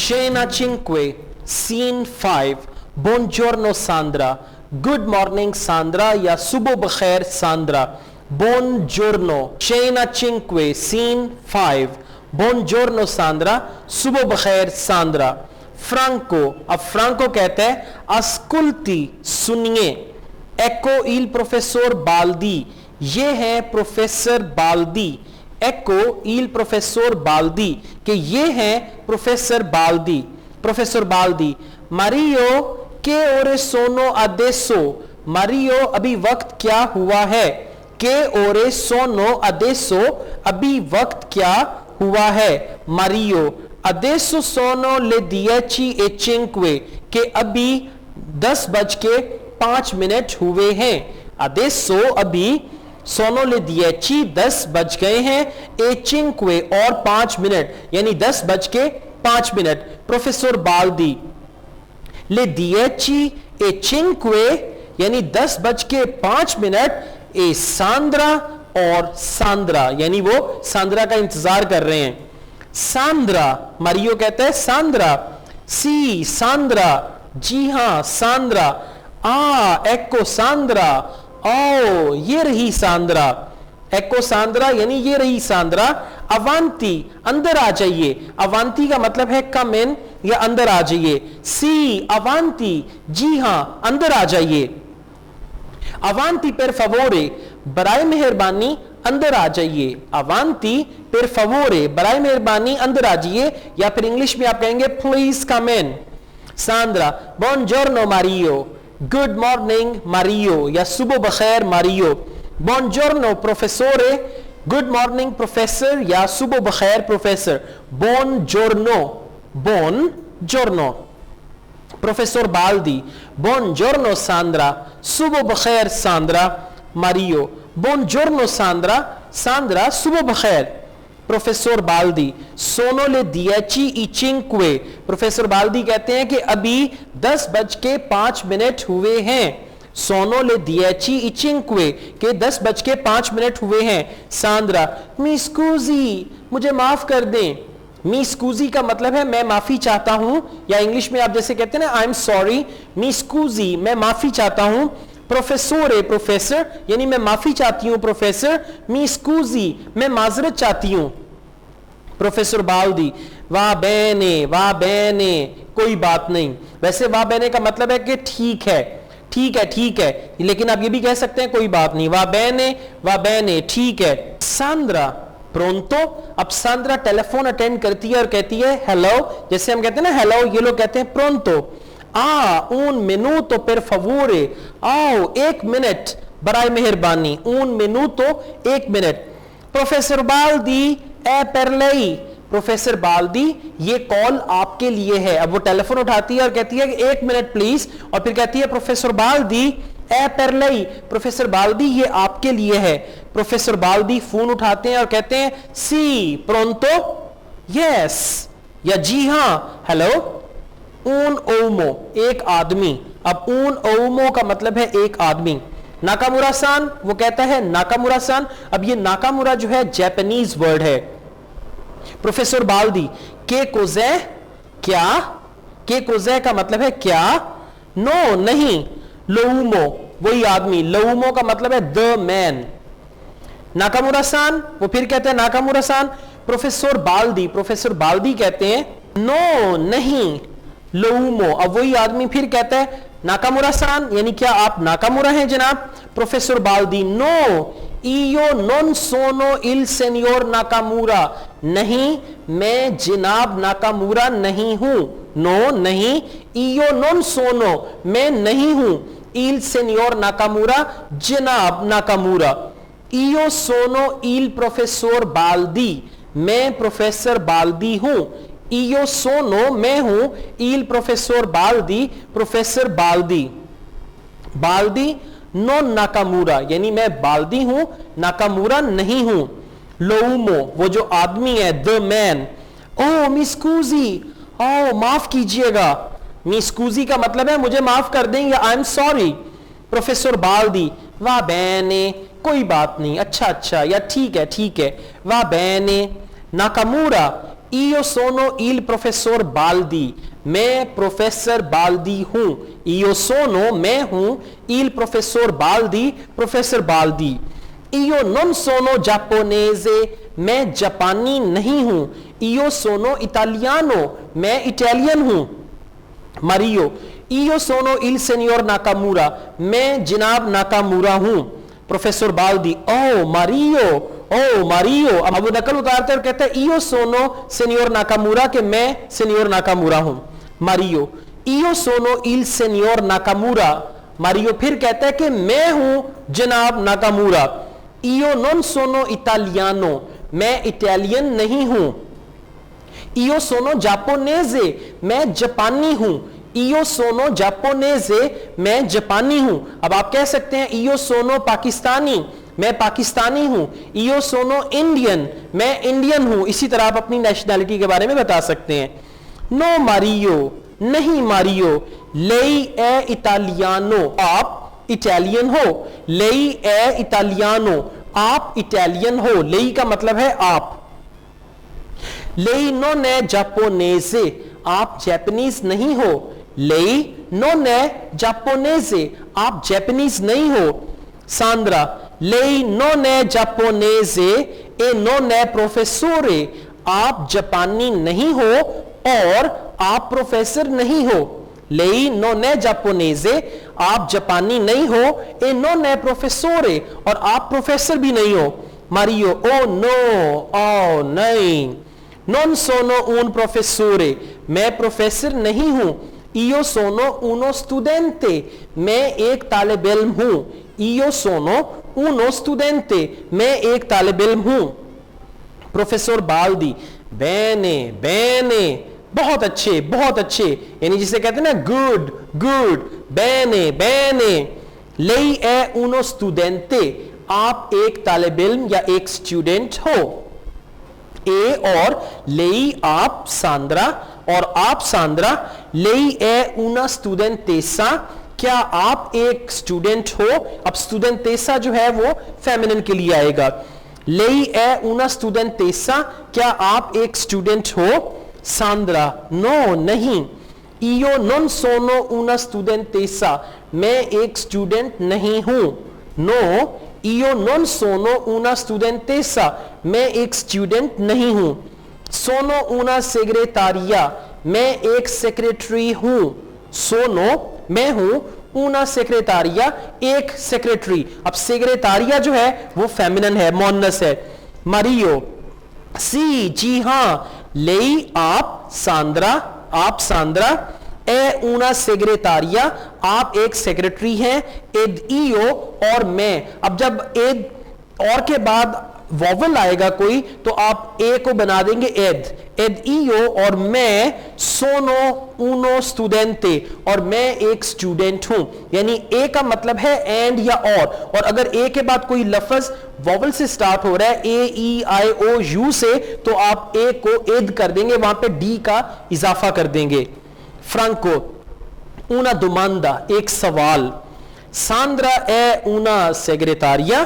Scena 5, scene 5. Buongiorno Sandra. Good morning Sandra या सुबह बखैर Sandra. Buongiorno. Scena 5, scene 5. Buongiorno Sandra. सुबह बखैर Sandra. Franco. अब Franco कहते हैं ascolti, सुनिए. Ecco il professor Baldi. ये है professor Baldi. ecco il professor Baldi कि ये है professor Baldi. Professor Baldi. Mario che ore sono adesso. Mario अभी वक्त क्या हुआ है. che ore sono adesso अभी वक्त क्या हुआ है. Mario adesso sono le 10:05 कि अभी 10:05 हुए हैं. adesso अभी सोनो ले 10 बज गए हैं. e 5 और 5 मिनट यानी 10:05. प्रोफेसर बाल्दी ले 10:05 यानी 10:05. ए सांद्रा और सांद्रा यानी वो सांद्रा का इंतजार कर रहे हैं. सांद्रा. मारियो कहता है सांद्रा. सी सांद्रा. जी हां सांद्रा. ecco Sandra. ओ ये रही सांद्रा. ecco सांद्रा यानी ये रही सांद्रा. अवांती अंदर आ जाइए. अवांती का मतलब है कम इन या अंदर आ जाइए. सी अवांती जी हां अंदर आ जाइए. अवांती पर फवोरे बराए मेहरबानी अंदर आ जाइए. अवांती पर फवोरे बराए मेहरबानी अंदर आ जाइए. या फिर इंग्लिश में आप कहेंगे प्लीज कम इन. सांद्रा. बुongiorno मारियो. गुड मॉर्निंग मारियो या सुबह बखैर मारियो. बुongiorno प्रोफेसोरे. गुड मॉर्निंग प्रोफेसर या सुबह बखैर professor. buongiorno. buongiorno. Professor Baldi. buongiorno Sandra. सुबह बखैर Sandra. Mario. buongiorno Sandra. Sandra सुबह बखैर. प्रोफेसर बाल्दी. सोनो ले 10:05. प्रोफेसर बाल्दी कहते हैं कि अभी 10:05 हुए हैं. सोनो ले 10:05 के 10:05 हुए हैं. सांद्रा. मी स्कूजी मुझे माफ कर दें. मी स्कूजी का मतलब है मैं माफी चाहता हूं या इंग्लिश में आप जैसे कहते हैं ना आई एम सॉरी. मी स्कूजी मैं माफी चाहता हूं. प्रोफेसोरे प्रोफेसर यानी मैं माफी चाहती हूं प्रोफेसर. मी स्कूजी मैं माजरत चाहती हूं. प्रोफेसर बाल्दी. वा बेने कोई बात नहीं. वैसे वा बेने का मतलब है कि ठीक है ठीक है लेकिन आप ये भी कह सकते हैं कोई बात नहीं. वा बेने ठीक है. सांद्रा. प्रोंतो. अब सांद्रा टेलीफोन अटेंड करती है और कहती है हेलो. जैसे हम कहते हैं ना हेलो ये लोग कहते हैं प्रोंतो. un minuto per favore. आओ 1 मिनट बराए मेहरबानी. un minuto 1 minute. Professor Baldi ए per lei. प्रोफेसर बाल्दी ये कॉल आपके लिए है. अब वो टेलीफोन उठाती है और कहती है 1 मिनट प्लीज और फिर कहती है प्रोफेसर बाल्दी ए per lei. प्रोफेसर बाल्दी ये आपके लिए है. प्रोफेसर बाल्दी फोन उठाते हैं और कहते हैं सी प्रोंतो यस या जी हां हेलो. un uomo एक आदमी. अब un uomo का मतलब है एक आदमी. नाकामुरा सान वो कहता है नाकामुरा सान. अब ये नाकामुरा जो है जापानीज वर्ड है. प्रोफेसर बाल्दी के कोजे क्या. के कोजे का मतलब है क्या. नो नहीं. लोउमो वही आदमी. लोउमो का मतलब है द मैन. नाकामुरा सान वो फिर कहते हैं नाकामुरा सान. प्रोफेसर बाल्दी कहते हैं नो नहीं. लोउमो अब वही आदमी फिर कहता है नाकामुरा सान यानी क्या आप नाकामुरा हैं जनाब. Professor Baldi. No io non sono il signor Nakamura. नहीं मैं जनाब नाकामुरा नहीं हूं. नो नहीं. io non sono मैं नहीं हूं. il signor नाकामुरा जनाब Nakamura. io sono il professor Baldi मैं प्रोफेसर बाल्दी हूं. io sono मैं हूं. il professor Baldi professor Baldi. Baldi no Nakamura यानी मैं बाल्दी हूं नाकामुरा नहीं हूं. लोउमो वो जो आदमी है द मैन. ओ मिस्कूजी ओ माफ कीजिएगा. मिस्कूजी का मतलब है मुझे माफ कर दें या I am sorry. Professor Baldi. वा बेने कोई बात नहीं. अच्छा या ठीक है. वा बेने. Nakamura Io sono il professor Baldi, मैं प्रोफेसर बाल्दी हूं। Io sono, मैं हूं, il professor Baldi, professor Baldi. Io non sono giapponese, मैं जापानी नहीं हूं। Io sono italiano, मैं इटालियन हूं। Mario, io sono il signor Nakamura, मैं जिनाब नाकामुरा हूं। प्रोफेसर बाल्दी, ओ मारियो। अब वो नकल उतारते और कहते हैं io sono signor Nakamura, के मैं सिनियोर नाकामुरा हूं। Mario, io sono il signor Nakamura। Mario फिर कहता है कि मैं हूं जनाब Nakamura. io non sono italiano, मैं इटालियन नहीं हूं। io sono giapponese, मैं जापानी हूं। io sono giapponese, मैं जापानी हूं। अब आप कह सकते हैं io sono पाकिस्तानी, मैं पाकिस्तानी हूं। io sono इंडियन, मैं इंडियन हूं। इसी तरह आप अपनी नेशनैलिटी के बारे में बता सकते हैं। नो मारियो, नहीं मारियो। lei è italiano, आप इटालियन हो। lei è italiano, आप इटालियन हो। lei का मतलब है आप। lei non è giapponese, आप जापानीज नहीं हो। lei non è giapponese, आप जापानीज नहीं हो। Sandra, lei non è giapponese e non è professore, आप जापानी नहीं हो और आप प्रोफेसर नहीं हो। lei non è giapponese, आप जापानी नहीं हो। e non è professore, और आप प्रोफेसर भी नहीं हो। मारियो, ओ नो, ओ नहीं। non sono un professore, मैं प्रोफेसर नहीं हूं। io sono uno studente, मैं एक तालिब इल्म हूं। io sono uno studente, मैं एक तालिब इल्म हूं। प्रोफेसर बाल्दी, बेने, बहुत अच्छे, यानी जिसे कहते हैं ना गुड। बेने। lei è uno studente, आप एक तालिब इल्म या एक स्टूडेंट हो। ए और lei आप सांद्रा, और आप सांद्रा। lei è una studentessa, क्या आप एक स्टूडेंट हो। अब स्टूडेंटेसा जो है वो फेमिनिन के लिए आएगा। lei è una studentessa, क्या आप एक स्टूडेंट हो। सांद्रा, नो नहीं। io non sono una studentessa, मैं एक स्टूडेंट नहीं हूं। No, io non sono una studentessa, मैं एक स्टूडेंट नहीं हूं। sono una segretaria, मैं एक सेक्रेटरी हूं। sono, मैं हूं, una सेक्रेटारिया, एक सेक्रेटरी। अब सेक्रेटारिया जो है वो फेमिनिन है, मोनस है। मारियो, सी, जी हां। lei, आप सांद्रा। ए una सेक्रेटारिया, आप एक सेक्रेटरी हैं। ed io, और मैं। अब जब ed और के बाद वॉवल आएगा कोई तो आप ए को बना देंगे ed io, और मैं sono uno studente, और मैं एक स्टूडेंट हूं। यानी ए का मतलब है एंड या और अगर ए के बाद कोई लफ्ज वॉवल से स्टार्ट हो रहा है, ए ई आई ओ यू से, तो आप ए को एद कर देंगे, वहां पे डी का इजाफा कर देंगे। फ्रांको, una domanda, एक सवाल। सांद्रा ए una सेक्रेटारिया,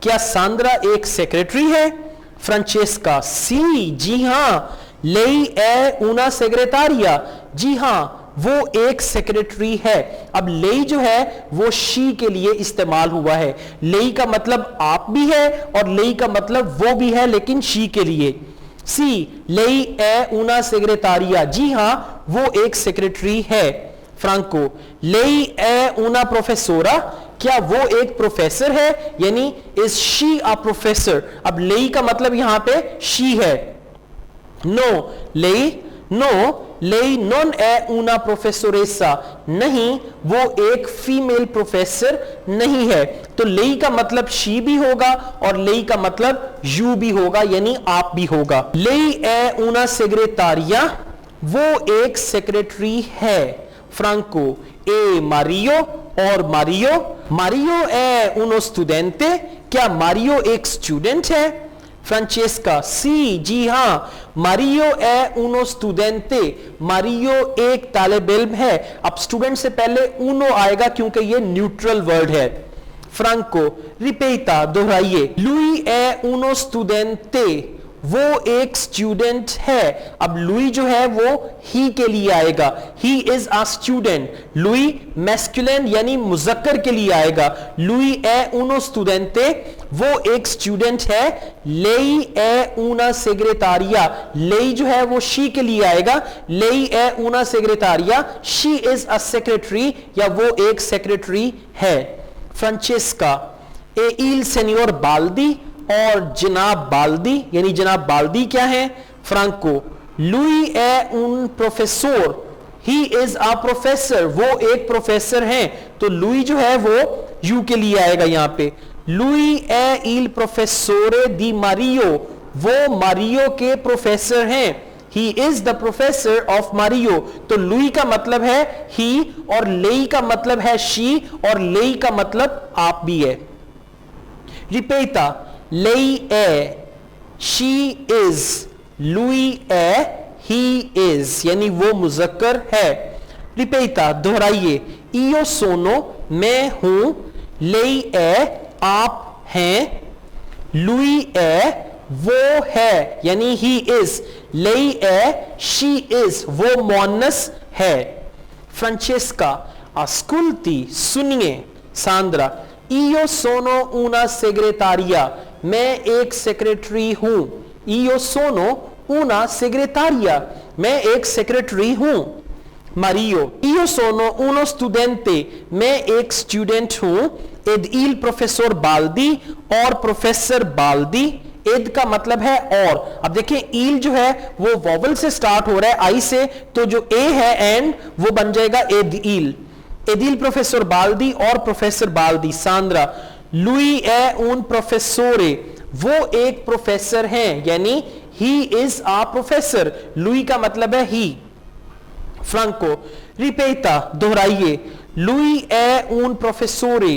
क्या सांद्रा एक सेक्रेटरी है। फ्रांचेस्का, सी, जी हां। lei è una segretaria, जी हां, वो एक सेक्रेटरी है। अब lei जो है वो शी के लिए इस्तेमाल हुआ है। lei का मतलब आप भी है और lei का मतलब वो भी है, लेकिन शी के लिए। सी, lei è una segretaria, जी हां, वो एक सेक्रेटरी है। फ्रांको, lei è una professora, क्या वो एक प्रोफेसर है। यानी इज शी अ प्रोफेसर। अब lei का मतलब यहां पे शी है। lei non è una professoressa, नहीं, वो एक फीमेल प्रोफेसर नहीं है। तो lei का मतलब शी भी होगा और lei का मतलब यू भी होगा, यानी आप भी होगा। lei è una segretaria, वो एक सेक्रेटरी है। फ्रांको, ए मारियो, और मारियो è uno studente, क्या मारियो एक स्टूडेंट है। फ्रांचेस्का, सी, जी हां, मारियो è uno studente, मारियो एक तालिब इल्म है। अब स्टूडेंट से पहले uno आएगा क्योंकि ये न्यूट्रल वर्ड है। फ्रांको, रिपीटा, दोहराइए। lui è uno studente, वो एक स्टूडेंट है। अब लुई जो है वो ही के लिए आएगा, he is a student. Louis masculine यानी मुजक्कर के लिए आएगा, लुई ए उनो स्टूडेंटे, वो एक स्टूडेंट है। लेई ए una सेग्रेटारिया, लेई जो है वो शी के लिए आएगा, लेई ए una सेग्रेटारिया, शी इज अ सेक्रेटरी या वो एक सेक्रेटरी है। फ्रांचेस्का ए इल सेनियोर बाल्दी, और जनाब बाल्दी यानी जनाब बाल्दी क्या है? फ्रांको लुई ए उन professor, he is a professor, वो एक प्रोफेसर हैं, तो लुई जो है वो यू के लिए आएगा यहां पे। लुई ए इल प्रोफेसोरे दी मारियो, वो मारियो के प्रोफेसर हैं, he is the professor of Mario, तो लुई का मतलब है ही और लेई का मतलब है शी और लेई का मतलब आप भी है। रिपेटा लेई ए, शी इज, लुई ए, ही इज, यानी वो मुजक्कर है। रिपेटा दोहराइए, इयो सोनो मैं हूं, लेई ए आप हैं, लुई ए वो है यानी ही इज, लेई ए शी इज, वो मोनस है। फ्रांचेस्का अस्कुल्टी सुनिए, सांद्रा इयो सोनो una सेग्रेटारिया, मैं एक सेक्रेटरी हूं, इयो सोनो una सेग्रेटारिया, मैं एक सेक्रेटरी हूं। मारियो इयो सोनो uno studente, मैं एक स्टूडेंट हूं। एड इल प्रोफेसर बाल्दी, और प्रोफेसर बाल्दी, एद का मतलब है और। अब देखें ईल जो है वो वॉवल से स्टार्ट हो रहा है, आई से, तो जो ए है एंड वो बन जाएगा एद ईल। एदिल प्रोफेसर बाल्दी और प्रोफेसर बाल्दी। सांद्रा लुई ए उन प्रोफेसोरे, वो एक प्रोफेसर हैं यानी ही इज आ प्रोफेसर, लुई का मतलब है ही। फ्रांको रिपेटा दोहराइए, लुई ए उन प्रोफेसोरे,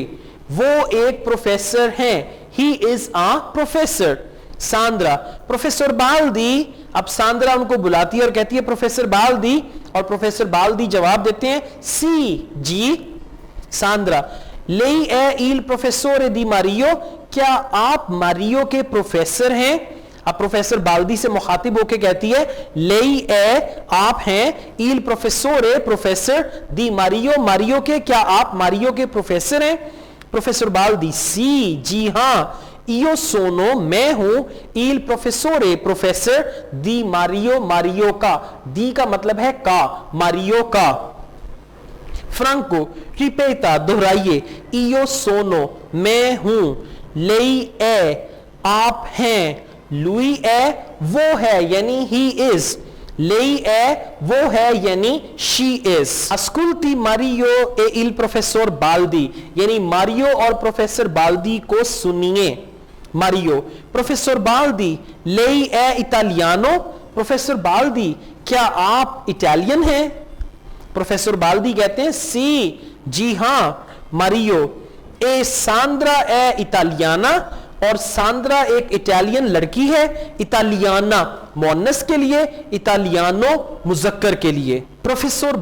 वो एक प्रोफेसर हैं, he is a professor. Sandra professor Baldi, अब सांद्रा उनको बुलाती है और कहती है प्रोफेसर बाल्दी, और प्रोफेसर बाल्दी जवाब देते हैं सी जी। सांद्रा लेई ए इल प्रोफेसोरे दी मारियो, क्या आप मारियो के प्रोफेसर हैं? अब प्रोफेसर बाल्दी से मुखातिब होके कहती है लेई ए आप हैं, इल प्रोफेसोरे प्रोफेसर, दी मारियो मारियो के, क्या आप मारियो के प्रोफेसर हैं? प्रोफेसर बाल्दी सी जी हां, इयो सोनो मैं हूं, इल प्रोफेसोरे प्रोफेसर, दी मारियो मारियो का, दी का मतलब है का, मारियो का। फ्रांको रिपेटा दोहराइए, इयो सोनो मैं हूं, लेई ए आप हैं, लुई ए वो है यानी ही इज, लेई ए वो है यानी शी इज। अस्कुल्टी मारियो ए इल प्रोफेसर बाल्दी, यानी मारियो और प्रोफेसर बाल्दी को सुनिए। मारियो प्रोफेसर बाल्दी लेई ए इटालियानो, प्रोफेसर बाल्दी क्या आप इटालियन हैं? प्रोफेसर बाल्दी कहते हैं सी जी हां। मारियो ए सांद्रा ए इटालियाना, और सांद्रा एक इटालियन लड़की है, इटालियाना मोनस के लिए, इटालियानो मुजक्कर के लिए। प्रोफेसर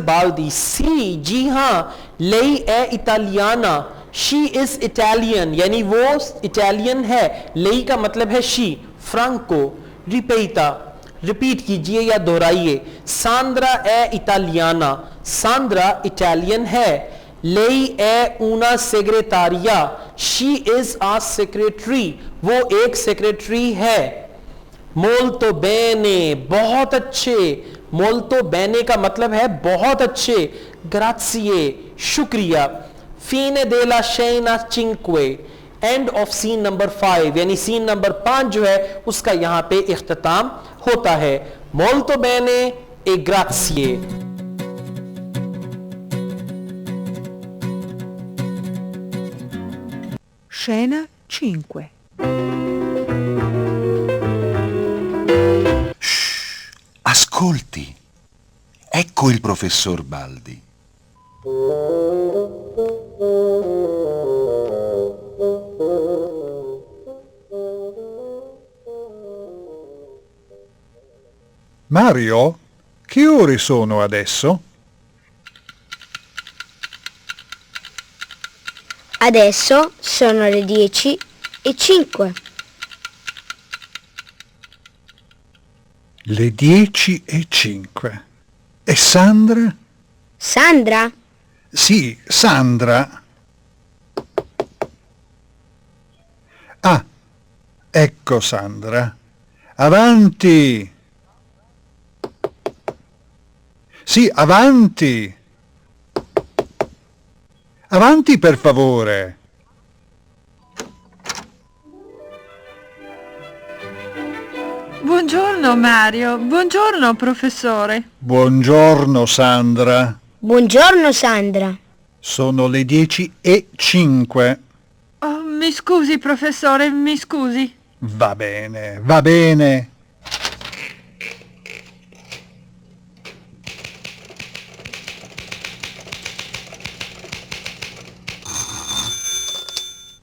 बाल्दी सी जी हां, लेई ए इटालियाना, शी इज इटालियन यानी वो इटालियन है, लेई का मतलब है शी। फ्रांको रिपेटा रिपीट कीजिए या दोहराइए, सांद्रा ए इटालियाना, सांद्रा इटालियन है, लेई ए una सेग्रेटारिया, शी इज आ सेक्रेटरी, वो एक सेक्रेटरी है। मोल्तो बेने बहुत अच्छे, मोल्तो बेने का मतलब है बहुत अच्छे। ग्राzie शुक्रिया। फीने देला शेना चिंक्वे, एंड ऑफ सीन नंबर 5 यानी सीन नंबर 5 जो है उसका यहां पे इख्तिताम होता है। मोल्तो बेने ए ग्राzie। Scena 5. Shh, ascolti. Ecco il professor Baldi. Mario, che ore sono adesso? Adesso sono le 10:05. Le 10:05. E Sandra? Sandra? Sì, Sandra. Ah, ecco Sandra. Avanti! Sì, avanti! Avanti, per favore! Buongiorno Mario, buongiorno professore. Buongiorno, Sandra. Buongiorno Sandra. Sono le 10:05. Oh, mi scusi professore, mi scusi. Va bene, va bene.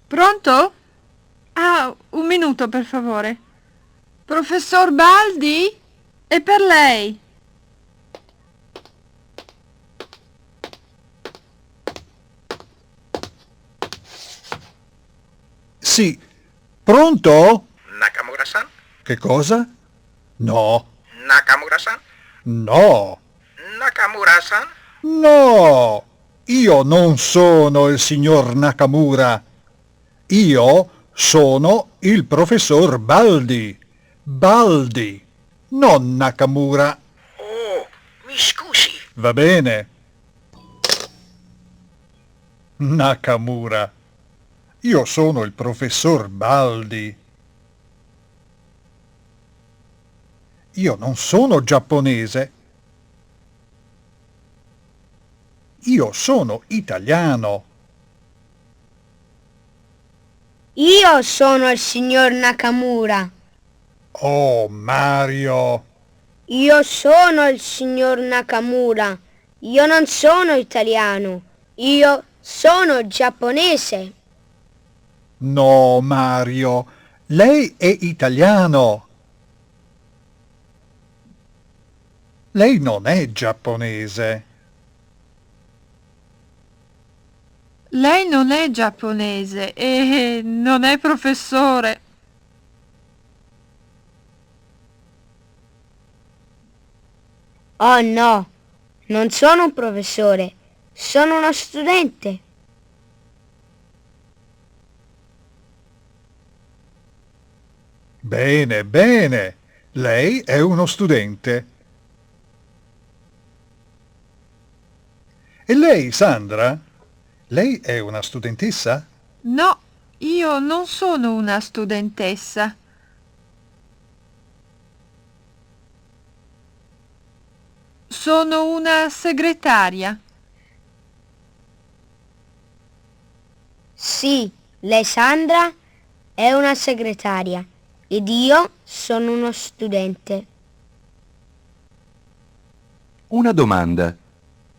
Pronto? Ah, un minuto per favore. Professor Baldi? È per lei. Sì. Pronto? Nakamura-san? Che cosa? No. Nakamura-san? No. Nakamura-san? No. Io non sono il signor Nakamura. Io sono il professor Baldi. Baldi, non Nakamura. Oh, mi scusi. Va bene. Nakamura. Io sono il professor Baldi. Io non sono giapponese. Io sono italiano. Io sono il signor Nakamura. Oh, Mario. Io sono il signor Nakamura. Io non sono italiano. Io sono giapponese. No, Mario. Lei è italiano. Lei non è giapponese. Lei non è giapponese e non è professore. Oh no, non sono un professore, sono uno studente. Bene, bene. Lei è uno studente. E lei, Sandra? Lei è una studentessa? No, io non sono una studentessa. Sono una segretaria. Sì, lei Sandra è una segretaria ed io sono uno studente. Una domanda.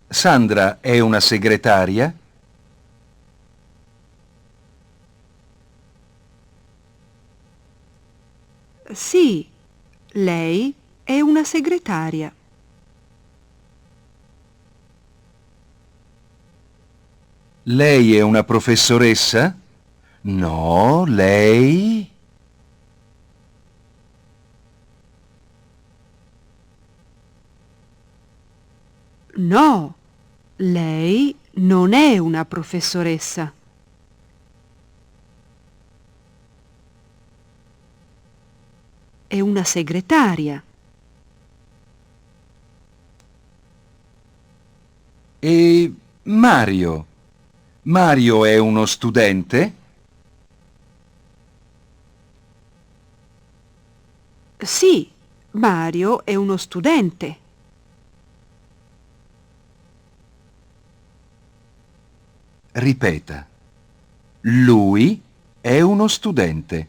Sandra è una segretaria? Sì, lei è una segretaria. Lei è una professoressa? No, lei... No, lei non è una professoressa. È una segretaria. E Mario? Mario è uno studente? Sì, Mario è uno studente. Ripeta. Lui è uno studente.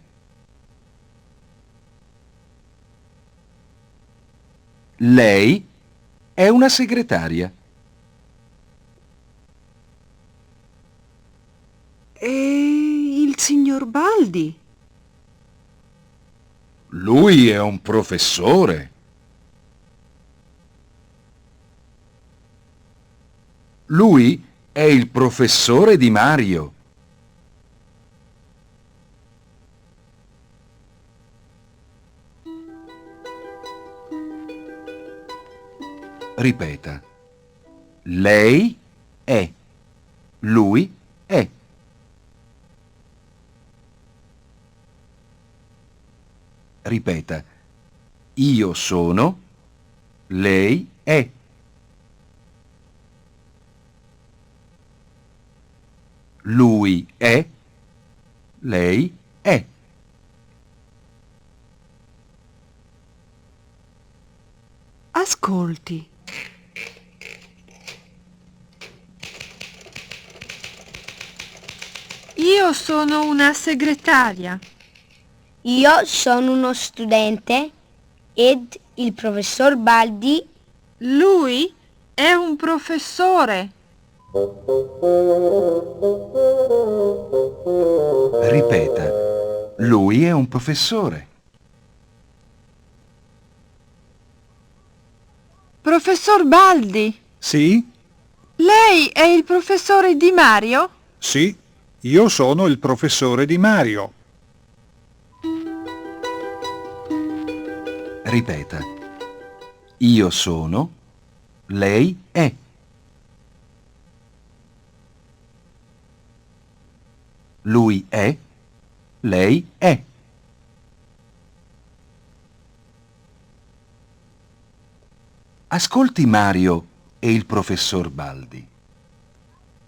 Lei è una segretaria. E il signor Baldi? Lui è un professore. Lui è il professore di Mario. Ripeta. Lei è. Lui è. Ripeta. Io sono. Lei è. Lui è. Lei è. Ascolti. Io sono una segretaria. Io sono uno studente ed il professor Baldi. Lui è un professore. Ripeta. Lui è un professore. Professor Baldi, Sì? lei è il professore Di Mario? Sì, io sono il professore Di Mario. Ripeta. Io sono. Lei è. Lui è. Lei è. Ascolti Mario e il professor Baldi.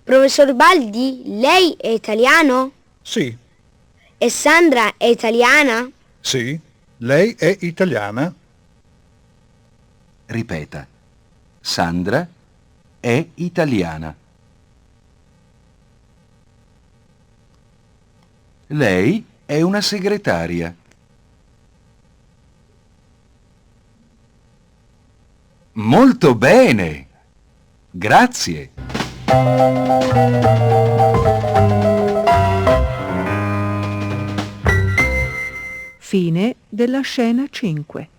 Professor Baldi, lei è italiano? Sì, E Sandra è italiana? sì, lei è italiana? Ripeta. Sandra è italiana. Lei è una segretaria. Molto bene! Grazie! Fine della scena 5.